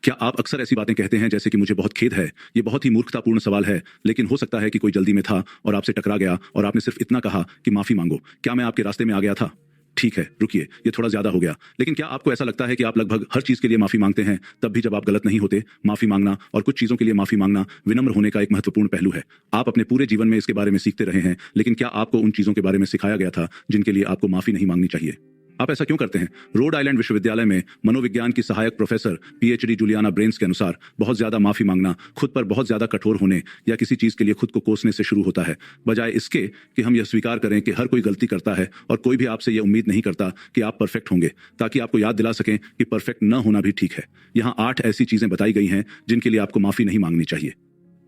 क्या आप अक्सर ऐसी बातें कहते हैं जैसे कि मुझे बहुत खेद है, ये बहुत ही मूर्खतापूर्ण सवाल है, लेकिन हो सकता है कि कोई जल्दी में था और आपसे टकरा गया और आपने सिर्फ इतना कहा कि माफी मांगो। क्या मैं आपके रास्ते में आ गया था? ठीक है, रुकिए, ये थोड़ा ज्यादा हो गया। लेकिन क्या आपको ऐसा लगता है कि आप लगभग हर चीज के लिए माफी मांगते हैं, तब भी जब आप गलत नहीं होते? माफी मांगना और कुछ चीजों के लिए माफी मांगना विनम्र होने का एक महत्वपूर्ण पहलू है। आप अपने पूरे जीवन में इसके बारे में सीखते रहे हैं, लेकिन क्या आपको उन चीजों के बारे में सिखाया गया था जिनके लिए आपको माफी नहीं मांगनी चाहिए? आप ऐसा क्यों करते हैं? रोड आइलैंड विश्वविद्यालय में मनोविज्ञान की सहायक प्रोफेसर पीएचडी जूलियाना ब्रेन्स के अनुसार बहुत ज्यादा माफी मांगना खुद पर बहुत ज्यादा कठोर होने या किसी चीज के लिए खुद को कोसने से शुरू होता है, बजाय इसके कि हम यह स्वीकार करें कि हर कोई गलती करता है और कोई भी आपसे यह उम्मीद नहीं करता कि आप परफेक्ट होंगे, ताकि आपको याद दिला सकें कि परफेक्ट न होना भी ठीक है। यहाँ 8 ऐसी चीजें बताई गई हैं जिनके लिए आपको माफी नहीं मांगनी चाहिए।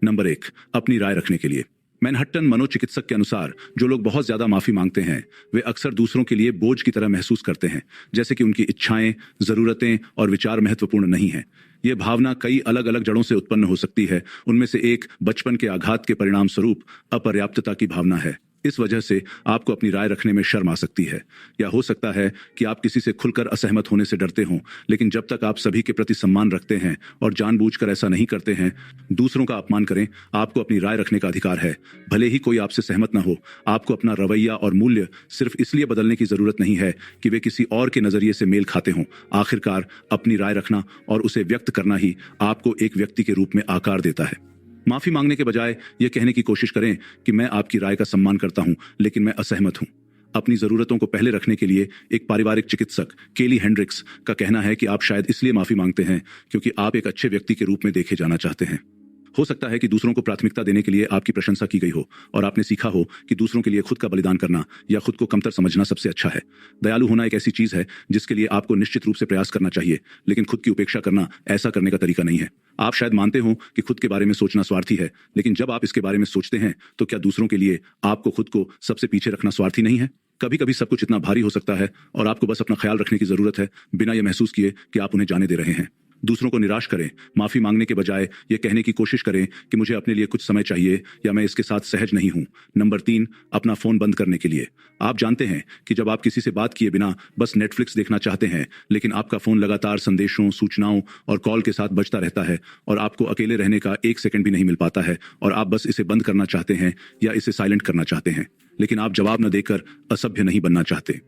नंबर 1, अपनी राय रखने के लिए। मैनहट्टन मनोचिकित्सक के अनुसार जो लोग बहुत ज्यादा माफी मांगते हैं वे अक्सर दूसरों के लिए बोझ की तरह महसूस करते हैं, जैसे कि उनकी इच्छाएं, जरूरतें और विचार महत्वपूर्ण नहीं हैं। यह भावना कई अलग अलग जड़ों से उत्पन्न हो सकती है। उनमें से एक बचपन के आघात के परिणाम स्वरूप अपर्याप्तता की भावना है। इस वजह से आपको अपनी राय रखने में शर्म आ सकती है, या हो सकता है कि आप किसी से खुलकर असहमत होने से डरते हों, लेकिन जब तक आप सभी के प्रति सम्मान रखते हैं और जानबूझकर ऐसा नहीं करते हैं, दूसरों का अपमान करें, आपको अपनी राय रखने का अधिकार है। भले ही कोई आपसे सहमत ना हो, आपको अपना रवैया और मूल्य सिर्फ इसलिए बदलने की जरूरत नहीं है कि वे किसी और के नजरिए से मेल खाते हों। आखिरकार अपनी राय रखना और उसे व्यक्त करना ही आपको एक व्यक्ति के रूप में आकार देता है। माफी मांगने के बजाय यह कहने की कोशिश करें कि मैं आपकी राय का सम्मान करता हूं, लेकिन मैं असहमत हूं। अपनी जरूरतों को पहले रखने के लिए एक पारिवारिक चिकित्सक केली हेंड्रिक्स का कहना है कि आप शायद इसलिए माफी मांगते हैं क्योंकि आप एक अच्छे व्यक्ति के रूप में देखे जाना चाहते हैं। हो सकता है कि दूसरों को प्राथमिकता देने के लिए आपकी प्रशंसा की गई हो और आपने सीखा हो कि दूसरों के लिए खुद का बलिदान करना या खुद को कमतर समझना सबसे अच्छा है। दयालु होना एक ऐसी चीज है जिसके लिए आपको निश्चित रूप से प्रयास करना चाहिए, लेकिन खुद की उपेक्षा करना ऐसा करने का तरीका नहीं है। आप शायद मानते हो कि खुद के बारे में सोचना स्वार्थी है, लेकिन जब आप इसके बारे में सोचते हैं तो क्या दूसरों के लिए आपको खुद को सबसे पीछे रखना स्वार्थी नहीं है? कभी कभी सब कुछ इतना भारी हो सकता है और आपको बस अपना ख्याल रखने की जरूरत है, बिना यह महसूस किए कि आप उन्हें जाने दे रहे हैं। दूसरों को निराश करें। माफी मांगने के बजाय यह कहने की कोशिश करें कि मुझे अपने लिए कुछ समय चाहिए या मैं इसके साथ सहज नहीं हूं। नंबर 3, अपना फोन बंद करने के लिए। आप जानते हैं कि जब आप किसी से बात किए बिना बस नेटफ्लिक्स देखना चाहते हैं, लेकिन आपका फोन लगातार संदेशों, सूचनाओं और कॉल के साथ बजता रहता है और आपको अकेले रहने का 1 सेकंड भी नहीं मिल पाता है और आप बस इसे बंद करना चाहते हैं या इसे साइलेंट करना चाहते हैं, लेकिन आप जवाब न देकर असभ्य नहीं बनना चाहते।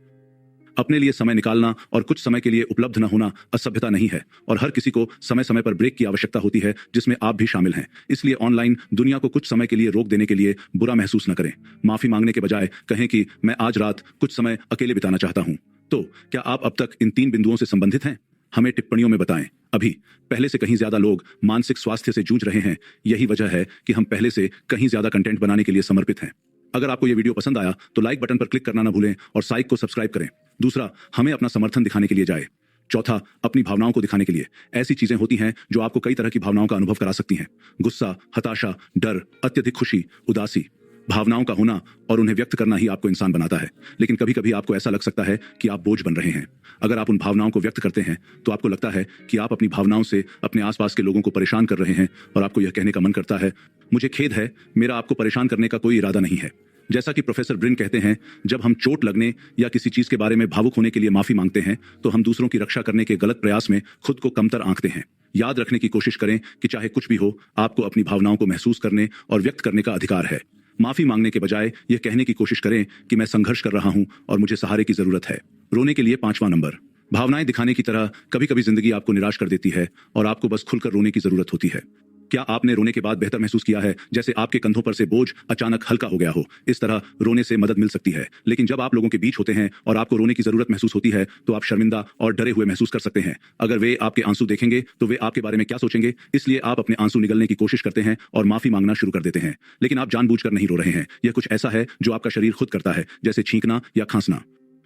अपने लिए समय निकालना और कुछ समय के लिए उपलब्ध न होना असभ्यता नहीं है, और हर किसी को समय समय पर ब्रेक की आवश्यकता होती है, जिसमें आप भी शामिल हैं। इसलिए ऑनलाइन दुनिया को कुछ समय के लिए रोक देने के लिए बुरा महसूस न करें। माफी मांगने के बजाय कहें कि मैं आज रात कुछ समय अकेले बिताना चाहता हूं। तो क्या आप अब तक इन 3 बिंदुओं से संबंधित हैं? हमें टिप्पणियों में बताएं। अभी पहले से कहीं ज्यादा लोग मानसिक स्वास्थ्य से जूझ रहे हैं। यही वजह है कि हम पहले से कहीं ज्यादा कंटेंट बनाने के लिए समर्पित हैं। अगर आपको यह वीडियो पसंद आया तो लाइक बटन पर क्लिक करना न भूलें और साइक को सब्सक्राइब करें। दूसरा, हमें अपना समर्थन दिखाने के लिए जाए। चौथा, अपनी भावनाओं को दिखाने के लिए। ऐसी चीजें होती हैं जो आपको कई तरह की भावनाओं का अनुभव करा सकती हैं। गुस्सा, हताशा, डर, अत्यधिक खुशी, उदासी। भावनाओं का होना और उन्हें व्यक्त करना ही आपको इंसान बनाता है, लेकिन कभी कभी आपको ऐसा लग सकता है कि आप बोझ बन रहे हैं। अगर आप उन भावनाओं को व्यक्त करते हैं तो आपको लगता है कि आप अपनी भावनाओं से अपने आसपास के लोगों को परेशान कर रहे हैं और आपको यह कहने का मन करता है, मुझे खेद है, मेरा आपको परेशान करने का कोई इरादा नहीं है। जैसा कि प्रोफेसर ब्रिन कहते हैं, जब हम चोट लगने या किसी चीज के बारे में भावुक होने के लिए माफी मांगते हैं तो हम दूसरों की रक्षा करने के गलत प्रयास में खुद को कमतर आंकते हैं। याद रखने की कोशिश करें कि चाहे कुछ भी हो, आपको अपनी भावनाओं को महसूस करने और व्यक्त करने का अधिकार है। माफी मांगने के बजाय यह कहने की कोशिश करें कि मैं संघर्ष कर रहा हूं और मुझे सहारे की जरूरत है। रोने के लिए 5वां नंबर। भावनाएं दिखाने की तरह कभी कभी जिंदगी आपको निराश कर देती है और आपको बस खुलकर रोने की जरूरत होती है। क्या आपने रोने के बाद बेहतर महसूस किया है, जैसे आपके कंधों पर से बोझ अचानक हल्का हो गया हो? इस तरह रोने से मदद मिल सकती है, लेकिन जब आप लोगों के बीच होते हैं और आपको रोने की जरूरत महसूस होती है तो आप शर्मिंदा और डरे हुए महसूस कर सकते हैं। अगर वे आपके आंसू देखेंगे तो वे आपके बारे में क्या सोचेंगे? इसलिए आप अपने आंसू निगलने की कोशिश करते हैं और माफी मांगना शुरू कर देते हैं, लेकिन आप जानबूझकर नहीं रो रहे हैं। यह कुछ ऐसा है जो आपका शरीर खुद करता है, जैसे छींकना या खांसना।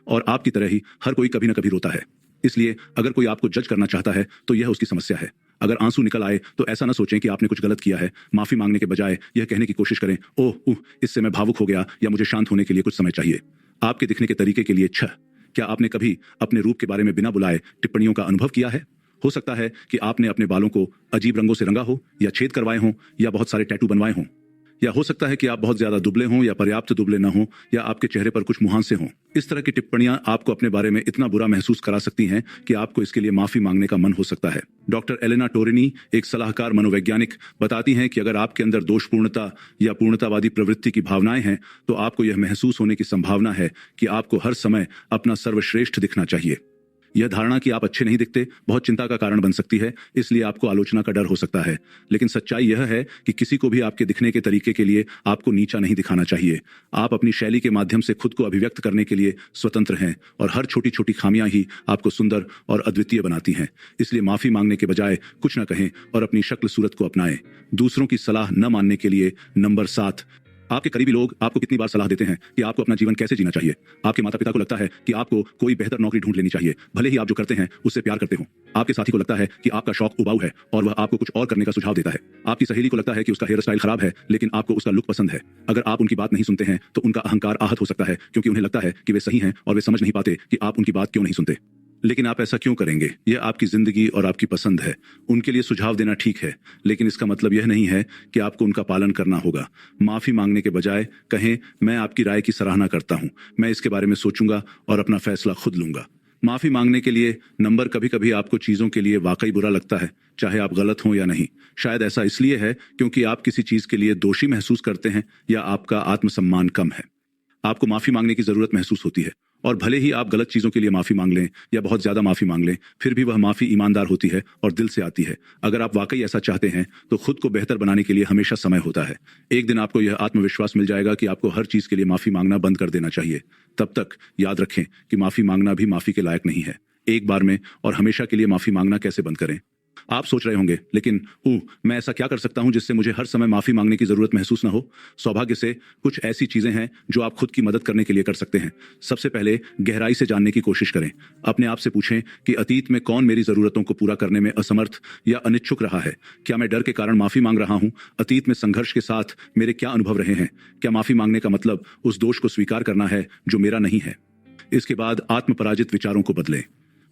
और आपकी तरह ही हर कोई कभी न कभी रोता है। इसलिए अगर कोई आपको जज करना चाहता है तो यह उसकी समस्या है। अगर आंसू निकल आए तो ऐसा न सोचें कि आपने कुछ गलत किया है। माफी मांगने के बजाय यह कहने की कोशिश करें, ओह इससे मैं भावुक हो गया या मुझे शांत होने के लिए कुछ समय चाहिए। आपके दिखने के तरीके के लिए क्या आपने कभी अपने रूप के बारे में बिना बुलाए टिप्पणियों का अनुभव किया है? हो सकता है कि आपने अपने बालों को अजीब रंगों से रंगा हो या छेद करवाए हों या बहुत सारे टैटू बनवाए हों। या हो सकता है कि आप बहुत ज्यादा दुबले हों या पर्याप्त दुबले न हों या आपके चेहरे पर कुछ मुहांसे हों। इस तरह की टिप्पणियां आपको अपने बारे में इतना बुरा महसूस करा सकती हैं कि आपको इसके लिए माफी मांगने का मन हो सकता है। डॉक्टर एलेना टोरिनी, एक सलाहकार मनोवैज्ञानिक, बताती हैं कि अगर आपके अंदर दोषपूर्णता या पूर्णतावादी प्रवृत्ति की भावनाएं हैं तो आपको यह महसूस होने की संभावना है कि आपको हर समय अपना सर्वश्रेष्ठ दिखना चाहिए। यह धारणा कि आप अच्छे नहीं दिखते बहुत चिंता का कारण बन सकती है, इसलिए आपको आलोचना का डर हो सकता है। लेकिन सच्चाई यह है कि किसी को भी आपके दिखने के तरीके के लिए आपको नीचा नहीं दिखाना चाहिए। आप अपनी शैली के माध्यम से खुद को अभिव्यक्त करने के लिए स्वतंत्र हैं और हर छोटी छोटी खामियां ही आपको सुंदर और अद्वितीय बनाती हैं। इसलिए माफी मांगने के बजाय कुछ न कहें और अपनी शक्ल सूरत को अपनाएं। दूसरों की सलाह न मानने के लिए नंबर 7, आपके करीबी लोग आपको कितनी बार सलाह देते हैं कि आपको अपना जीवन कैसे जीना चाहिए। आपके माता पिता को लगता है कि आपको कोई बेहतर नौकरी ढूंढ लेनी चाहिए, भले ही आप जो करते हैं उससे प्यार करते हो। आपके साथी को लगता है कि आपका शौक उबाऊ है और वह आपको कुछ और करने का सुझाव देता है। आपकी सहेली को लगता है कि उसका हेयर स्टाइल खराब है लेकिन आपको उसका लुक पसंद है। अगर आप उनकी बात नहीं सुनते हैं तो उनका अहंकार आहत हो सकता है क्योंकि उन्हें लगता है कि वे सही हैं और वे समझ नहीं पाते कि आप उनकी बात क्यों नहीं सुनते। लेकिन आप ऐसा क्यों करेंगे? यह आपकी जिंदगी और आपकी पसंद है। उनके लिए सुझाव देना ठीक है, लेकिन इसका मतलब यह नहीं है कि आपको उनका पालन करना होगा। माफी मांगने के बजाय कहें, मैं आपकी राय की सराहना करता हूं, मैं इसके बारे में सोचूंगा और अपना फैसला खुद लूंगा। माफी मांगने के लिए नंबर, कभी कभी आपको चीजों के लिए वाकई बुरा लगता है, चाहे आप गलत हों या नहीं। शायद ऐसा इसलिए है क्योंकि आप किसी चीज के लिए दोषी महसूस करते हैं या आपका आत्मसम्मान कम है। आपको माफी मांगने की जरूरत महसूस होती है और भले ही आप गलत चीजों के लिए माफी मांग लें या बहुत ज्यादा माफी मांग लें, फिर भी वह माफी ईमानदार होती है और दिल से आती है। अगर आप वाकई ऐसा चाहते हैं तो खुद को बेहतर बनाने के लिए हमेशा समय होता है। एक दिन आपको यह आत्मविश्वास मिल जाएगा कि आपको हर चीज के लिए माफी मांगना बंद कर देना चाहिए। तब तक याद रखें कि माफी मांगना भी माफी के लायक नहीं है। एक बार में और हमेशा के लिए माफी मांगना कैसे बंद करें? आप सोच रहे होंगे, लेकिन मैं ऐसा क्या कर सकता हूं जिससे मुझे हर समय माफी मांगने की जरूरत महसूस ना हो? सौभाग्य से कुछ ऐसी चीजें हैं जो आप खुद की मदद करने के लिए कर सकते हैं। सबसे पहले गहराई से जानने की कोशिश करें। अपने आप से पूछें कि अतीत में कौन मेरी जरूरतों को पूरा करने में असमर्थ या अनिच्छुक रहा है। क्या मैं डर के कारण माफी मांग रहा हूं? अतीत में संघर्ष के साथ मेरे क्या अनुभव रहे हैं? क्या माफी मांगने का मतलब उस दोष को स्वीकार करना है जो मेरा नहीं है? इसके बाद आत्मपराजित विचारों को बदलें।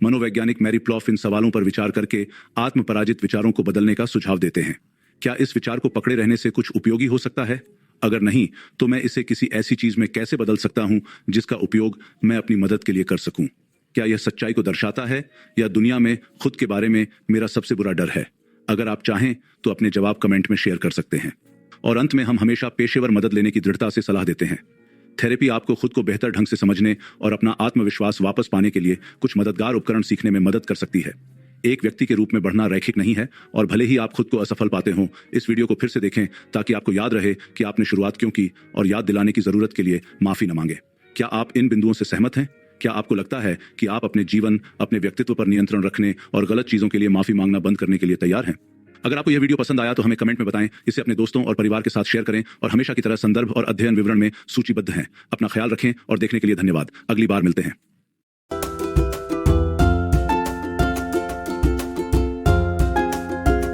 मनोवैज्ञानिक मैरी प्लॉफ इन सवालों पर विचार करके आत्मपराजित विचारों को बदलने का सुझाव देते हैं। क्या इस विचार को पकड़े रहने से कुछ उपयोगी हो सकता है? अगर नहीं, तो मैं इसे किसी ऐसी चीज में कैसे बदल सकता हूं जिसका उपयोग मैं अपनी मदद के लिए कर सकूं? क्या यह सच्चाई को दर्शाता है या दुनिया में खुद के बारे में मेरा सबसे बुरा डर है? अगर आप चाहें तो अपने जवाब कमेंट में शेयर कर सकते हैं। और अंत में हम हमेशा पेशेवर मदद लेने की दृढ़ता से सलाह देते हैं। थेरेपी आपको खुद को बेहतर ढंग से समझने और अपना आत्मविश्वास वापस पाने के लिए कुछ मददगार उपकरण सीखने में मदद कर सकती है। एक व्यक्ति के रूप में बढ़ना रैखिक नहीं है और भले ही आप खुद को असफल पाते हों, इस वीडियो को फिर से देखें ताकि आपको याद रहे कि आपने शुरुआत क्यों की और याद दिलाने की जरूरत के लिए माफी न मांगे। क्या आप इन बिंदुओं से सहमत हैं? क्या आपको लगता है कि आप अपने जीवन, अपने व्यक्तित्व पर नियंत्रण रखने और गलत चीजों के लिए माफी मांगना बंद करने के लिए तैयार हैं? अगर आपको यह वीडियो पसंद आया तो हमें कमेंट में बताएं, इसे अपने दोस्तों और परिवार के साथ शेयर करें और हमेशा की तरह संदर्भ और अध्ययन विवरण में सूचीबद्ध हैं। अपना ख्याल रखें और देखने के लिए धन्यवाद। अगली बार मिलते हैं।